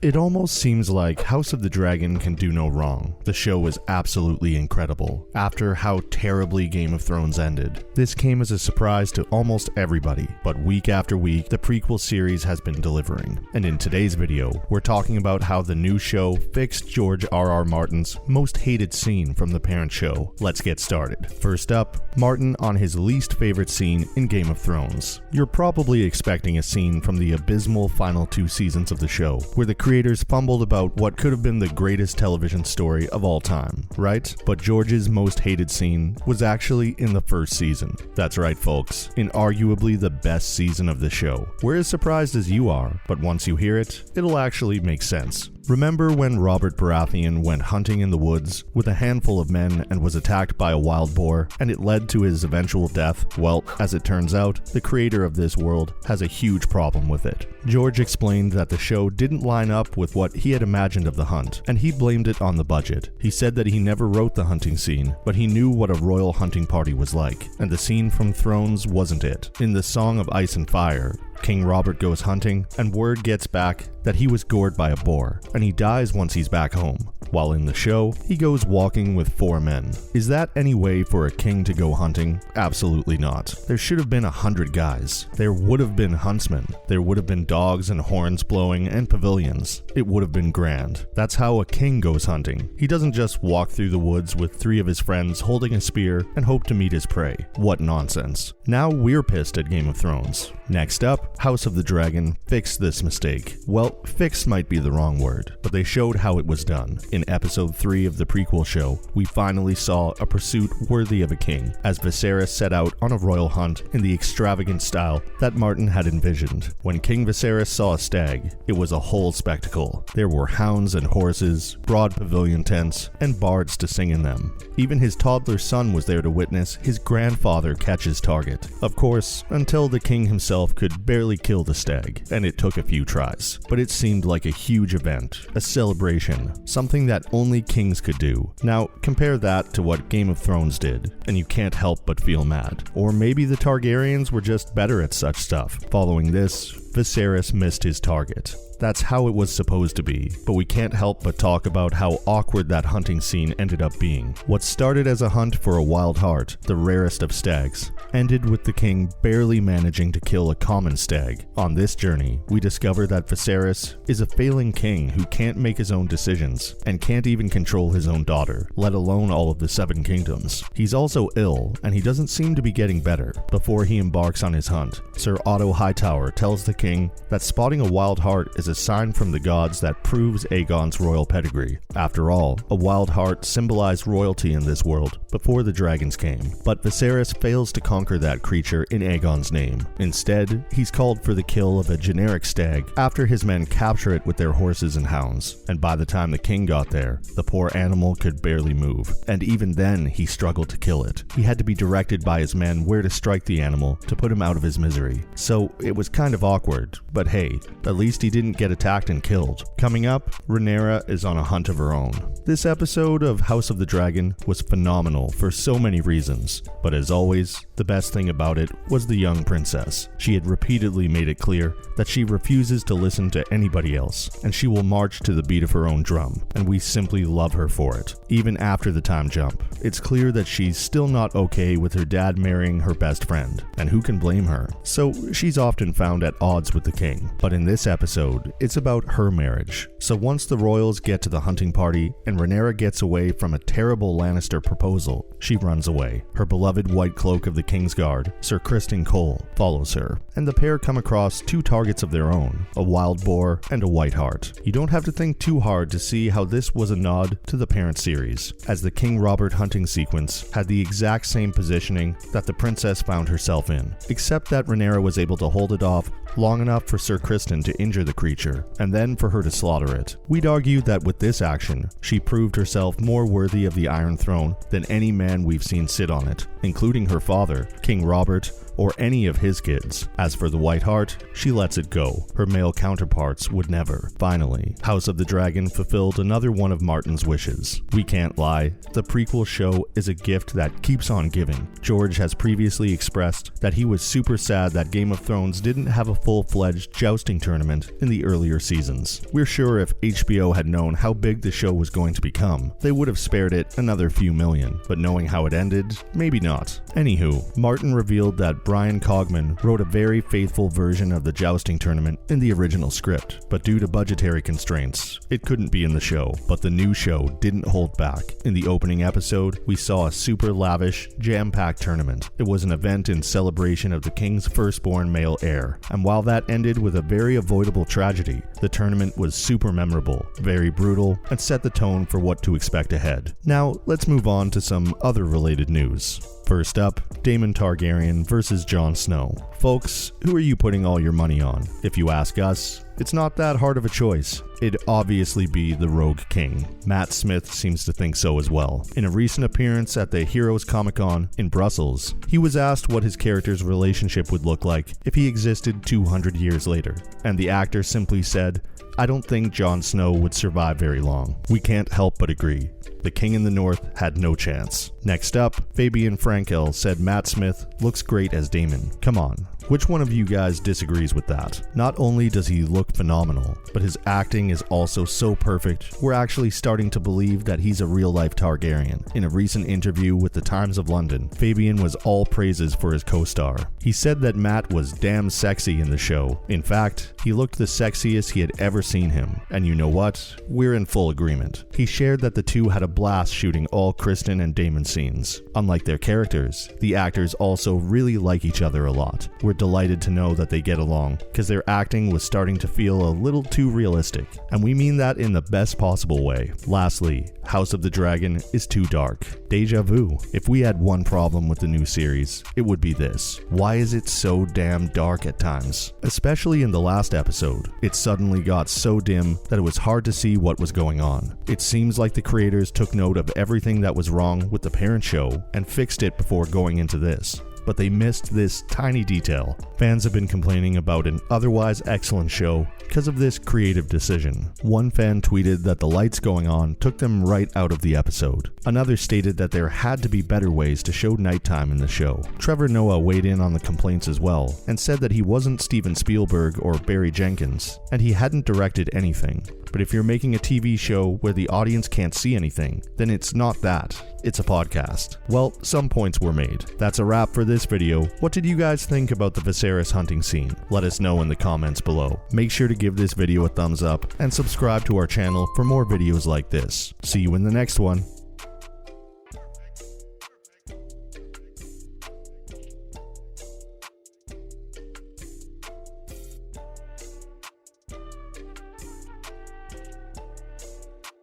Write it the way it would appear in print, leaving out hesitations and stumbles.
It almost seems like House of the Dragon can do no wrong. The show is absolutely incredible. After how terribly Game of Thrones ended, this came as a surprise to almost everybody, but week after week, the prequel series has been delivering. And in today's video, we're talking about how the new show fixed George R.R. Martin's most hated scene from the parent show. Let's get started. First up, Martin on his least favorite scene in Game of Thrones. You're probably expecting a scene from the abysmal final 2 seasons of the show, where the creators fumbled about what could have been the greatest television story of all time, right? But George's most hated scene was actually in the first season. That's right, folks, in arguably the best season of the show. We're as surprised as you are, but once you hear it, it'll actually make sense. Remember when Robert Baratheon went hunting in the woods with a handful of men and was attacked by a wild boar, and it led to his eventual death? Well, as it turns out, the creator of this world has a huge problem with it. George explained that the show didn't line up with what he had imagined of the hunt, and he blamed it on the budget. He said that he never wrote the hunting scene, but he knew what a royal hunting party was like, and the scene from Thrones wasn't it. In the Song of Ice and Fire, King Robert goes hunting, and word gets back that he was gored by a boar, and he dies once he's back home. While in the show, he goes walking with 4 men. Is that any way for a king to go hunting? Absolutely not. There should have been 100 guys. There would have been huntsmen. There would have been dogs and horns blowing and pavilions. It would have been grand. That's how a king goes hunting. He doesn't just walk through the woods with 3 of his friends holding a spear and hope to meet his prey. What nonsense. Now we're pissed at Game of Thrones. Next up, House of the Dragon fixed this mistake. Well, fixed might be the wrong word, but they showed how it was done. In episode 3 of the prequel show, we finally saw a pursuit worthy of a king, as Viserys set out on a royal hunt in the extravagant style that Martin had envisioned. When King Viserys saw a stag, it was a whole spectacle. There were hounds and horses, broad pavilion tents, and bards to sing in them. Even his toddler son was there to witness his grandfather catch his target. Of course, until the king himself could barely kill the stag, and it took a few tries. But it seemed like a huge event, a celebration, something that only kings could do. Now, compare that to what Game of Thrones did, and you can't help but feel mad. Or maybe the Targaryens were just better at such stuff. Following this, Viserys missed his target. That's how it was supposed to be, but we can't help but talk about how awkward that hunting scene ended up being. What started as a hunt for a wild hart, the rarest of stags, ended with the king barely managing to kill a common stag. On this journey, we discover that Viserys is a failing king who can't make his own decisions, and can't even control his own daughter, let alone all of the 7 kingdoms. He's also ill, and he doesn't seem to be getting better. Before he embarks on his hunt, Sir Otto Hightower tells the king that spotting a wild hart is a sign from the gods that proves Aegon's royal pedigree. After all, a wild hart symbolized royalty in this world before the dragons came. But Viserys fails to conquer that creature in Aegon's name. Instead, he's called for the kill of a generic stag after his men capture it with their horses and hounds. And by the time the king got there, the poor animal could barely move. And even then, he struggled to kill it. He had to be directed by his men where to strike the animal to put him out of his misery. So it was kind of awkward, but hey, at least he didn't get attacked and killed. Coming up, Rhaenyra is on a hunt of her own. This episode of House of the Dragon was phenomenal for so many reasons, but as always, the best thing about it was the young princess. She had repeatedly made it clear that she refuses to listen to anybody else, and she will march to the beat of her own drum, and we simply love her for it. Even after the time jump, it's clear that she's still not okay with her dad marrying her best friend, and who can blame her? So she's often found at odds with the king, but in this episode, it's about her marriage. So once the royals get to the hunting party and Rhaenyra gets away from a terrible Lannister proposal, she runs away. Her beloved white cloak of the Kingsguard, Sir Criston Cole, follows her, and the pair come across 2 targets of their own, a wild boar and a white hart. You don't have to think too hard to see how this was a nod to the parent series, as the King Robert hunting sequence had the exact same positioning that the princess found herself in, except that Rhaenyra was able to hold it off long enough for Sir Criston to injure the creature, and then for her to slaughter it. We'd argue that with this action, she proved herself more worthy of the Iron Throne than any man we've seen sit on it, including her father, King Robert, or any of his kids. As for the White Hart, she lets it go. Her male counterparts would never. Finally, House of the Dragon fulfilled another one of Martin's wishes. We can't lie, the prequel show is a gift that keeps on giving. George has previously expressed that he was super sad that Game of Thrones didn't have a full-fledged jousting tournament in the earlier seasons. We're sure if HBO had known how big the show was going to become, they would have spared it another few million, but knowing how it ended, maybe not. Anywho, Martin revealed that Brian Cogman wrote a very faithful version of the jousting tournament in the original script, but due to budgetary constraints, it couldn't be in the show. But the new show didn't hold back. In the opening episode, we saw a super lavish, jam-packed tournament. It was an event in celebration of the king's firstborn male heir, and while that ended with a very avoidable tragedy, the tournament was super memorable, very brutal, and set the tone for what to expect ahead. Now, let's move on to some other related news. First up, Daemon Targaryen versus Jon Snow. Folks, who are you putting all your money on? If you ask us, it's not that hard of a choice. It'd obviously be the Rogue King. Matt Smith seems to think so as well. In a recent appearance at the Heroes Comic-Con in Brussels, he was asked what his character's relationship would look like if he existed 200 years later, and the actor simply said, "I don't think Jon Snow would survive very long." We can't help but agree. The King in the North had no chance. Next up, Fabian Frankel said Matt Smith looks great as Daemon. Come on, which one of you guys disagrees with that? Not only does he look phenomenal, but his acting is also so perfect, we're actually starting to believe that he's a real-life Targaryen. In a recent interview with the Times of London, Fabian was all praises for his co-star. He said that Matt was damn sexy in the show. In fact, he looked the sexiest he had ever seen him. And you know what? We're in full agreement. He shared that the two had a blast shooting all Kristen and Daemon scenes. Unlike their characters, the actors also really like each other a lot. We're delighted to know that they get along, because their acting was starting to feel a little too realistic, and we mean that in the best possible way. Lastly, House of the Dragon is too dark. Deja vu. If we had one problem with the new series, it would be this. Why is it so damn dark at times? Especially in the last episode, it suddenly got so dim that it was hard to see what was going on. It seems like the creators took note of everything that was wrong with the parent show and fixed it before going into this. But they missed this tiny detail. Fans have been complaining about an otherwise excellent show because of this creative decision. One fan tweeted that the lights going on took them right out of the episode. Another stated that there had to be better ways to show nighttime in the show. Trevor Noah weighed in on the complaints as well and said that he wasn't Steven Spielberg or Barry Jenkins, and he hadn't directed anything. But if you're making a TV show where the audience can't see anything, then it's not that. It's a podcast. Well, some points were made. That's a wrap for this video. What did you guys think about the Viserys hunting scene? Let us know in the comments below. Make sure to give this video a thumbs up and subscribe to our channel for more videos like this. See you in the next one.